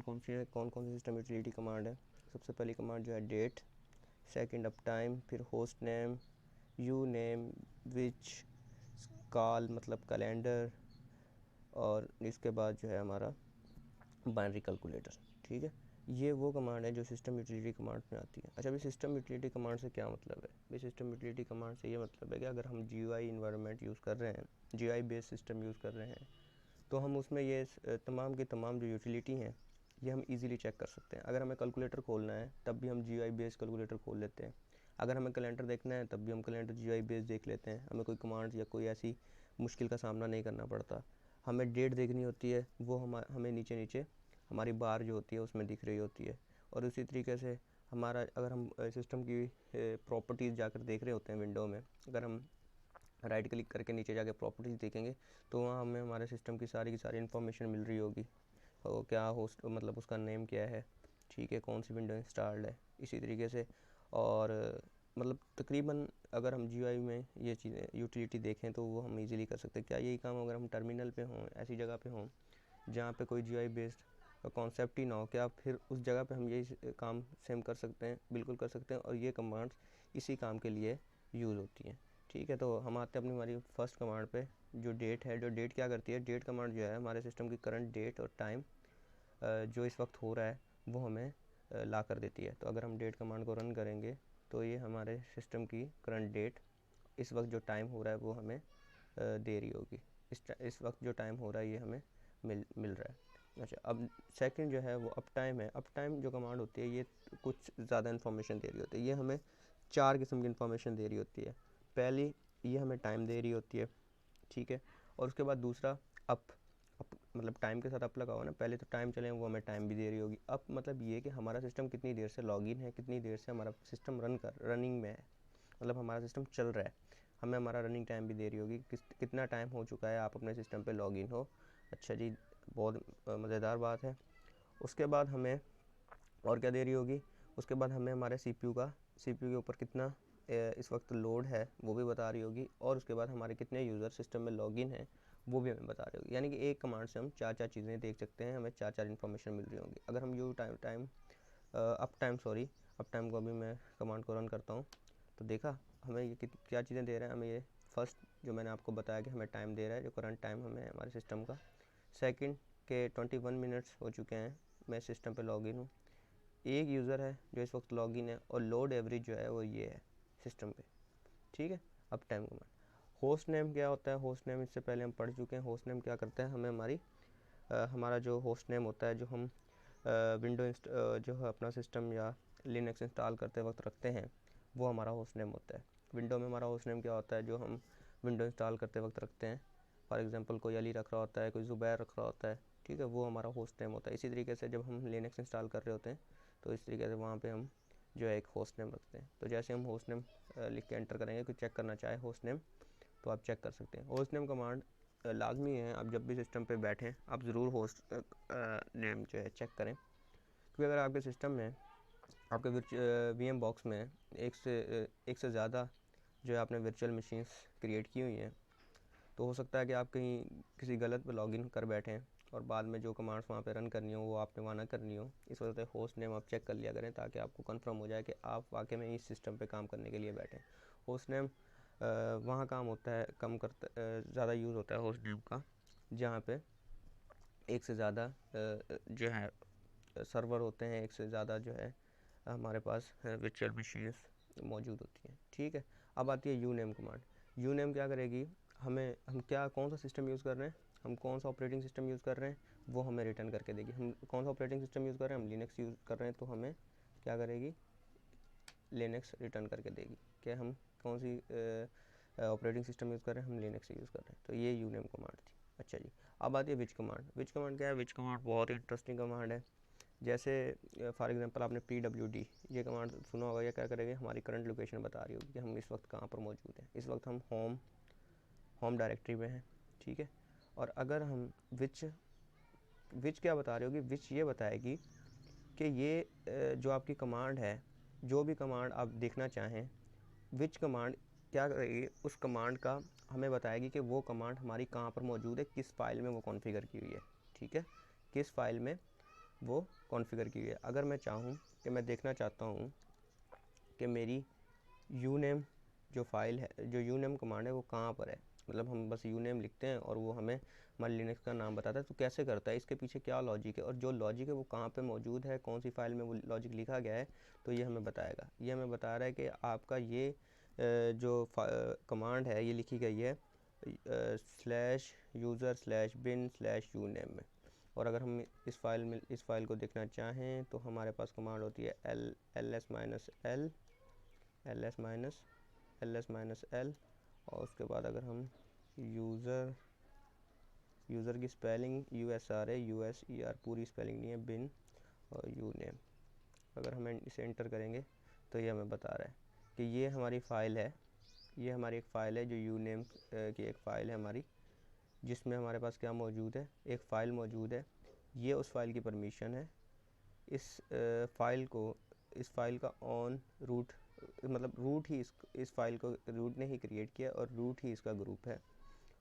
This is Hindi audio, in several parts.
कौन कौन सी सिस्टम यूटिलिटी कमांड है। सबसे पहली कमांड जो है डेट, सेकंड अप टाइम, फिर host name, you name, which, call मतलब कैलेंडर, और इसके बाद जो है हमारा बाइनरी कैलकुलेटर। ठीक है, ये वो कमांड है जो सिस्टम यूटिलिटी कमांड में आती है। अच्छा, अभी सिस्टम यूटिलिटी कमांड से क्या मतलब है? भाई सिस्टम यूटिलिटी कमांड से ये मतलब है कि अगर हम GUI इन्वायरमेंट यूज़ कर रहे हैं, GUI बेस्ड सिस्टम यूज़ कर रहे हैं, तो हम उसमें ये तमाम की तमाम जो यूटिलिटी हैं ये हम इजीली चेक कर सकते हैं। अगर हमें कैलकुलेटर खोलना है तब भी हम GUI बेस्ड कैलकुलेटर खोल लेते हैं। अगर हमें कैलेंडर देखना है तब भी हम कैलेंडर GUI बेस्ड देख लेते हैं। हमें कोई कमांड या कोई ऐसी मुश्किल का सामना नहीं करना पड़ता। हमें डेट देखनी होती है, वो हमें नीचे नीचे हमारी बार जो होती है उसमें दिख रही होती है। और उसी तरीके से हमारा अगर हम सिस्टम की प्रॉपर्टीज़ जाकर देख रहे होते हैं विंडो में, अगर हम राइट क्लिक करके नीचे जाके प्रॉपर्टीज़ देखेंगे तो वहाँ हमें हमारे सिस्टम की सारी इन्फॉर्मेशन मिल रही होगी। और क्या होस्ट मतलब उसका नेम क्या है, ठीक है, कौन सी विंडो इंस्टॉल्ड है, इसी तरीके से। और मतलब तकरीबन अगर हम GUI में ये चीज़ें यूटिलिटी देखें तो वो हम इजीली कर सकते हैं। क्या यही काम अगर हम टर्मिनल पे हों, ऐसी जगह पे हों जहाँ पे कोई GUI बेस्ड कॉन्सेप्ट ही ना हो, क्या फिर उस जगह पे हम यही काम सेम कर सकते हैं? बिल्कुल कर सकते हैं। और ये कमांड्स इसी काम के लिए यूज़ होती हैं। ठीक है, तो हम आते हैं अपनी हमारी फर्स्ट कमांड पे, जो डेट है। जो डेट क्या करती है? डेट कमांड जो है हमारे सिस्टम की करंट डेट और टाइम जो इस वक्त हो रहा है वो हमें ला कर देती है। तो अगर हम डेट कमांड को रन करेंगे तो ये हमारे सिस्टम की करंट डेट, इस वक्त जो टाइम हो रहा है वो हमें दे रही होगी। इस वक्त जो टाइम हो रहा है ये हमें मिल रहा है। अच्छा, अब सेकंड जो है वो अप टाइम है। अप टाइम जो कमांड होती है ये कुछ ज़्यादा इन्फॉर्मेशन दे रही होती है। ये हमें 4 किस्म की इन्फॉर्मेशन दे रही होती है। पहली, ये हमें टाइम दे रही होती है, ठीक है। और उसके बाद दूसरा अप मतलब टाइम के साथ अप लगा हुआ ना, पहले तो टाइम चले वो हमें टाइम भी दे रही होगी। अप मतलब ये कि हमारा सिस्टम कितनी देर से लॉगिन है, कितनी देर से हमारा सिस्टम रनिंग में है, मतलब हमारा सिस्टम चल रहा है, हमें हमारा रनिंग टाइम भी दे रही होगी, कितना टाइम हो चुका है आप अपने सिस्टम पे लॉगिन हो। अच्छा जी, बहुत मज़ेदार बात है। उसके बाद हमें और क्या दे रही होगी? उसके बाद हमें हमारे CPU के ऊपर कितना इस वक्त लोड है वो भी बता रही होगी। और उसके बाद हमारे कितने यूज़र सिस्टम में लॉगिन हैं वो भी हमें बता रही होगी। यानी कि एक कमांड से हम 4 चीज़ें देख सकते हैं, हमें 4 इन्फॉर्मेशन मिल रही होंगी। अगर हम अप टाइम को अभी मैं कमांड को रन करता हूँ तो देखा हमें ये क्या चीज़ें दे रहा है। हमें ये फर्स्ट जो मैंने आपको बताया कि हमें टाइम दे रहा है, जो करंट टाइम हमें हमारे सिस्टम का। सेकंड के 21 मिनट्स हो चुके हैं, मैं सिस्टम पे लॉगिन हूँ, एक यूज़र है जो इस वक्त लॉगिन है, और लोड एवरेज जो है वो ये है सिस्टम पे। ठीक है, up time command. Host name क्या होता है? होस्ट नेम इससे पहले हम पढ़ चुके हैं। होस्ट नेम क्या करता है? हमें हमारा जो होस्ट नेम होता है जो हम विंडो जो है अपना सिस्टम या लिनक्स इंस्टॉल करते वक्त रखते हैं वो हमारा होस्ट नेम होता है। विंडो में हमारा होस्ट नेम क्या होता है? जो हम विंडो इंस्टॉल करते वक्त रखते हैं। फॉर एग्जांपल कोई अली रख रहा होता है, कोई ज़ुबैर रख रहा होता है, ठीक है, वो हमारा होस्ट नेम होता है। इसी तरीके से जब हम लिनक्स इंस्टॉल कर रहे होते हैं तो इस तरीके से वहाँ पे हम जो है एक होस्ट नेम रखते हैं। तो जैसे हम होस्ट नेम लिख के एंटर करेंगे, कोई चेक करना चाहे होस्ट नेम तो आप चेक कर सकते हैं। होस्ट नेम कमांड लाजमी है, आप जब भी सिस्टम पे बैठें आप ज़रूर होस्ट नेम जो है चेक करें। क्योंकि अगर आपके सिस्टम में आपके VM बॉक्स में एक से ज़्यादा जो है आपने वर्चुअल मशीन्स क्रिएट की हुई हैं, तो हो सकता है कि आप कहीं किसी गलत पे लॉगिन कर बैठें और बाद में जो कमांड्स वहाँ पे रन करनी हो वो आपने वहाँ ना करनी हो। इस वजह से होस्ट नेम आप चेक कर लिया करें ताकि आपको कंफर्म हो जाए कि आप वाकई में इस सिस्टम पे काम करने के लिए बैठें। होस्ट नेम वहाँ काम होता है ज़्यादा यूज़ होता है होस्ट नेम का जहाँ पे एक से ज़्यादा जो है सर्वर होते हैं, एक से ज़्यादा जो है हमारे पास वर्चुअल मशीन्स मौजूद होती हैं। ठीक है, अब आती है you name command. You name क्या करेगी? हम कौन सा सिस्टम यूज़ कर रहे हैं, हम कौन सा ऑपरेटिंग सिस्टम यूज़ कर रहे हैं वो हमें रिटर्न करके देगी। हम कौन सा ऑपरेटिंग सिस्टम यूज़ कर रहे हैं, हम लिनक्स यूज़ कर रहे हैं तो हमें क्या करेगी? लिनक्स रिटर्न करके देगी। कि हम कौन सी ऑपरेटिंग सिस्टम यूज़ कर रहे हैं, हम लिनक्स यूज़ कर रहे हैं। तो ये यू नेम कमांड थी। अच्छा जी, अब आती है विच कमांड। विच कमांड क्या है? विच कमांड बहुत ही इंटरेस्टिंग कमांड है। जैसे फॉर एग्जांपल आपने PWD ये कमांड सुना होगा। या क्या करेगी? हमारी करंट लोकेशन बता रही होगी कि हम इस वक्त कहाँ पर मौजूद हैं। इस वक्त हम होम डायरेक्टरी में हैं, ठीक है। और अगर हम विच क्या बता रही होगी? विच ये बताएगी कि ये जो आपकी कमांड है, जो भी कमांड आप देखना चाहें, विच कमांड क्या करेगी? उस कमांड का हमें बताएगी कि वो कमांड हमारी कहाँ पर मौजूद है, किस फाइल में वो कॉन्फ़िगर की हुई है, ठीक है, किस फाइल में वो कॉन्फ़िगर की है। अगर मैं चाहूँ कि मैं देखना चाहता हूँ कि मेरी यूनेम जो फाइल है, जो यूनेम कमांड है वो कहाँ पर है, मतलब हम बस यूनेम लिखते हैं और वो हमें हमारे लिनक्स का नाम बताता है, तो कैसे करता है, इसके पीछे क्या लॉजिक है और जो लॉजिक है वो कहाँ पे मौजूद है, कौन सी फाइल में वो लॉजिक लिखा गया है, तो ये हमें बताएगा। ये हमें बता रहा है कि आपका ये जो कमांड है ये लिखी गई है /user/bin/uname में। और अगर हम इस फाइल को देखना चाहें तो हमारे पास कमांड होती है ls-l और उसके बाद अगर हम यूज़र की स्पेलिंग USER पूरी स्पेलिंग नहीं है, बिन और यूनेम, अगर हम इसे एंटर करेंगे तो ये हमें बता रहा है कि ये हमारी फ़ाइल है, ये हमारी एक फ़ाइल है जो यूनेम की एक फ़ाइल है हमारी, जिसमें हमारे पास क्या मौजूद है, एक फ़ाइल मौजूद है। ये उस फाइल की परमिशन है। इस फाइल का ऑन रूट, मतलब रूट ही इस फाइल को रूट ने ही क्रिएट किया और रूट ही इसका ग्रुप है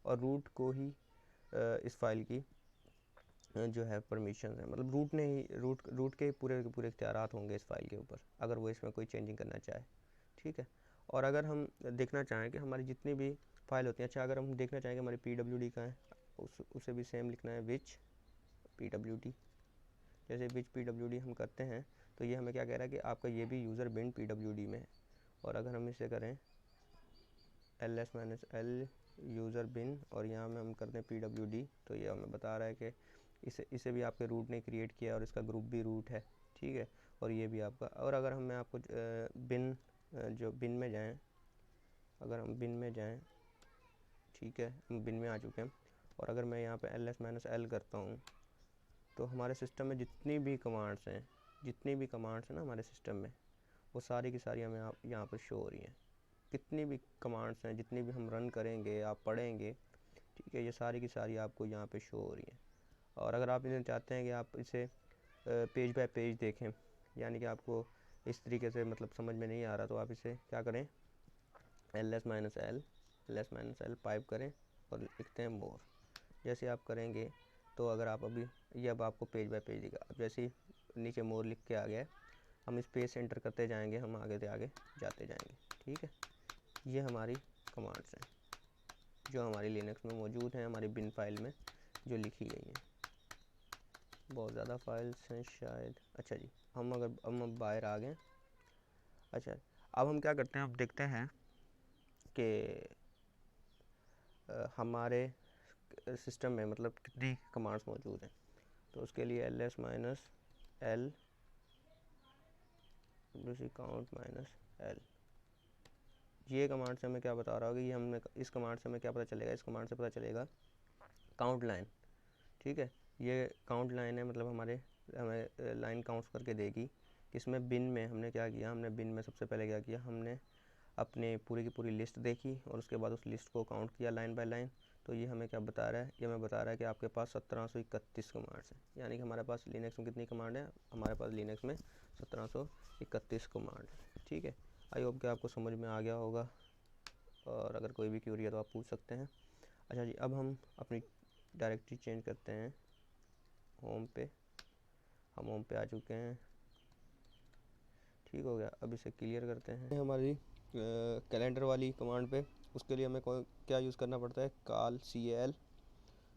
और रूट को ही इस फाइल की जो है परमिशन है, मतलब रूट ने ही रूट के पूरे इख्तियारात होंगे इस फाइल के ऊपर अगर वो इसमें कोई चेंजिंग करना चाहे। ठीक है। और अगर हम देखना चाहें कि हमारी जितनी भी फाइल होती हैं, अच्छा अगर हम देखना चाहें कि हमारी PWD का है, उसे भी सेम लिखना है विच PWD। जैसे विच PWD हम करते हैं तो ये हमें क्या कह रहा है कि आपका ये भी यूज़र बिन PWD में है। और अगर हम इसे करें ls-l यूज़र बिन और यहाँ में हम करते हैं PWD, तो ये हमें बता रहा है कि इसे भी आपके रूट ने क्रिएट किया और इसका ग्रुप भी रूट है। ठीक है। और ये भी आपका, और अगर मैं आपको बिन जो बिन में जाएं, अगर हम बिन में जाएं, ठीक है, हम बिन में आ चुके हैं, और अगर मैं यहाँ पे ls-l करता हूँ तो हमारे सिस्टम में जितनी भी कमांड्स हैं ना हमारे सिस्टम में, वो सारी की सारी हमें यहाँ पर शो हो रही हैं। कितनी भी कमांड्स हैं, जितनी भी हम रन करेंगे, आप पढ़ेंगे, ठीक है, ये सारी की सारी आपको यहाँ पे शो हो रही हैं। और अगर आप इन्हें चाहते हैं कि आप इसे पेज बाय पेज देखें, यानी कि आपको इस तरीके से मतलब समझ में नहीं आ रहा, तो आप इसे क्या करें, ls-l पाइप करें और लिखते हैं मोर। जैसे आप करेंगे तो अगर आप ये अब आपको पेज बाय पेज दिखा, अब जैसे ही नीचे मोर लिख के आ गया है, हम इस पेज से एंटर करते जाएंगे, हम आगे से आगे जाते जाएंगे। ठीक है। ये हमारी कमांड्स हैं जो हमारी लिनक्स में मौजूद हैं, हमारी बिन फाइल में जो लिखी गई हैं। बहुत ज़्यादा फाइल्स हैं शायद। अच्छा जी, हम बाहर आ गए। अच्छा, अब हम क्या करते हैं, अब देखते हैं कि हमारे सिस्टम में मतलब कितनी कमांड्स मौजूद हैं। तो उसके लिए ls-l count-l, ये कमांड से हमें क्या बता रहा होगा, ये हमने इस कमांड से हमें क्या पता चलेगा, इस कमांड से पता चलेगा काउंट लाइन। ठीक है। ये काउंट लाइन है, मतलब हमें लाइन काउंट्स करके देगी। इसमें बिन में हमने क्या किया, हमने बिन में सबसे पहले क्या किया, हमने अपने पूरी की पूरी लिस्ट देखी और उसके बाद उस लिस्ट को काउंट किया लाइन बाय लाइन। तो ये हमें क्या बता रहा है, ये हमें बता रहा है कि आपके पास 1731 कमांड्स हैं, यानी कि हमारे पास लिनक्स में कितनी कमांड है, हमारे पास लिनक्स में 1731 कमांड है। ठीक है। आई होप कि आपको समझ में आ गया होगा, और अगर कोई भी क्यूरी है तो आप पूछ सकते हैं। अच्छा जी, अब हम अपनी डायरेक्टरी चेंज करते हैं होम पे। हम होम पे आ चुके हैं। ठीक हो गया। अब इसे क्लियर करते हैं हमारी कैलेंडर वाली कमांड पे। उसके लिए हमें क्या यूज़ करना पड़ता है, cal।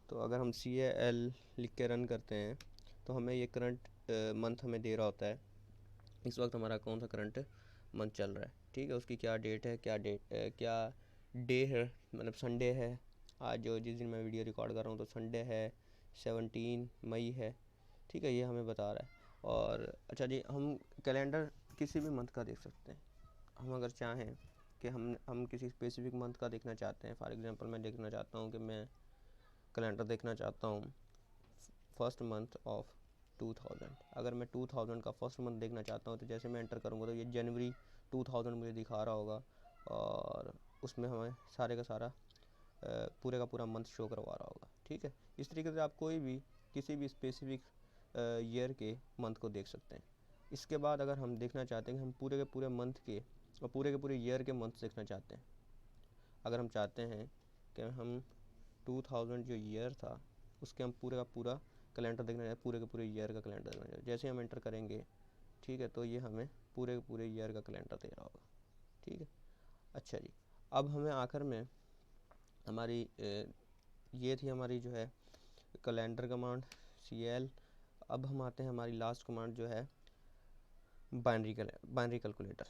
तो अगर हम cal लिख के रन करते हैं तो हमें ये करंट मंथ हमें दे रहा होता है, इस वक्त हमारा कौन सा करंट मंथ चल रहा है। ठीक है। उसकी क्या डेट है, क्या डे है, मतलब संडे है आज, जो जिस दिन मैं वीडियो रिकॉर्ड कर रहा हूँ तो संडे है, 17 मई है। ठीक है, ये हमें बता रहा है। और अच्छा जी, हम कैलेंडर किसी भी मंथ का देख सकते हैं। हम अगर चाहें कि हम किसी स्पेसिफिक मंथ का देखना चाहते हैं, फॉर एग्जांपल मैं देखना चाहता हूँ कि मैं कैलेंडर देखना चाहता हूँ फर्स्ट मंथ ऑफ 2000। अगर मैं 2000 का फर्स्ट मंथ देखना चाहता हूँ तो जैसे मैं एंटर करूँगा तो ये जनवरी 2000 मुझे दिखा रहा होगा, और उसमें हमें सारे का सारा पूरे का पूरा मंथ शो करवा रहा होगा। ठीक है। इस तरीके से आप कोई भी किसी भी स्पेसिफिक ईयर के मंथ को देख सकते हैं। इसके बाद अगर हम देखना चाहते हैं कि हम पूरे के पूरे मंथ के और पूरे के पूरे ईयर के मंथ देखना चाहते हैं, अगर हम चाहते हैं कि हम 2000 जो ईयर था उसके हम पूरे का पूरा कैलेंडर देखना है, पूरे के पूरे ईयर का कैलेंडर देखना है। जैसे हम एंटर करेंगे, ठीक है, तो ये हमें पूरे के पूरे ईयर का कैलेंडर दे रहा होगा, ठीक है। अच्छा जी, अब हमें आखिर में हमारी ये थी हमारी जो है कैलेंडर कमांड CL। अब हम आते हैं हमारी लास्ट कमांड जो है बाइनरी कैलकुलेटर।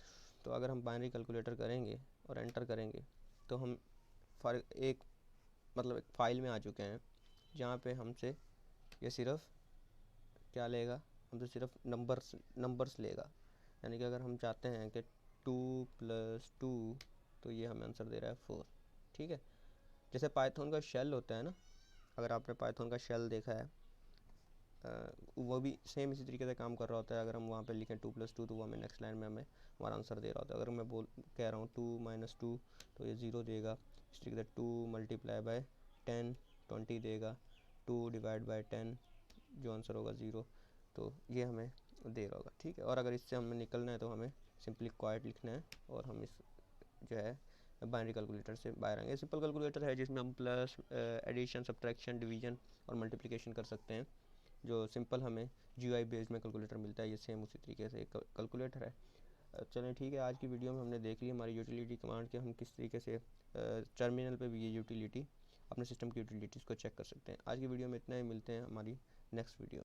तो अगर हम बाइनरी कैलकुलेटर करेंगे और एंटर करेंगे तो हम एक फ़ाइल में आ चुके हैं जहाँ पे हमसे ये सिर्फ क्या लेगा, हमसे सिर्फ नंबर्स लेगा। यानी कि अगर हम चाहते हैं कि 2 + 2, तो ये हमें आंसर दे रहा है 4, ठीक है। जैसे पाइथन का शेल होता है ना, अगर आपने पाइथन का शेल देखा है, वो भी सेम इसी तरीके से काम कर रहा होता है। अगर हम वहाँ पे लिखें 2 + 2, तो वो हमें नेक्स्ट लाइन में हमें हमारा आंसर दे रहा होता है। अगर मैं कह रहा हूँ 2 - 2, तो ये 0 देगा। इस तरीके से 2 × 10 20 देगा। 2 / 10 जो आंसर होगा 0, तो ये हमें दे रहा होगा, ठीक है। और अगर इससे हमें निकलना है तो हमें सिंपली क्वाइट लिखना है और हम इस जो है बाइनरी कैलकुलेटर से बाहर आएंगे। सिंपल कैलकुलेटर है जिसमें हम प्लस, एडिशन, सब्ट्रैक्शन, डिवीजन और मल्टीप्लिकेशन कर सकते हैं। जो सिंपल हमें GUI बेस्ड में कैलकुलेटर मिलता है, ये सेम उसी तरीके से एक कैलकुलेटर है। चलें ठीक है, आज की वीडियो में हमने देख ली हमारी यूटिलिटी कमांड के हम किस तरीके से टर्मिनल पे भी ये यूटिलिटी अपने सिस्टम की यूटिलिटीज़ को चेक कर सकते हैं। आज की वीडियो में इतना ही, मिलते हैं हमारी नेक्स्ट वीडियो।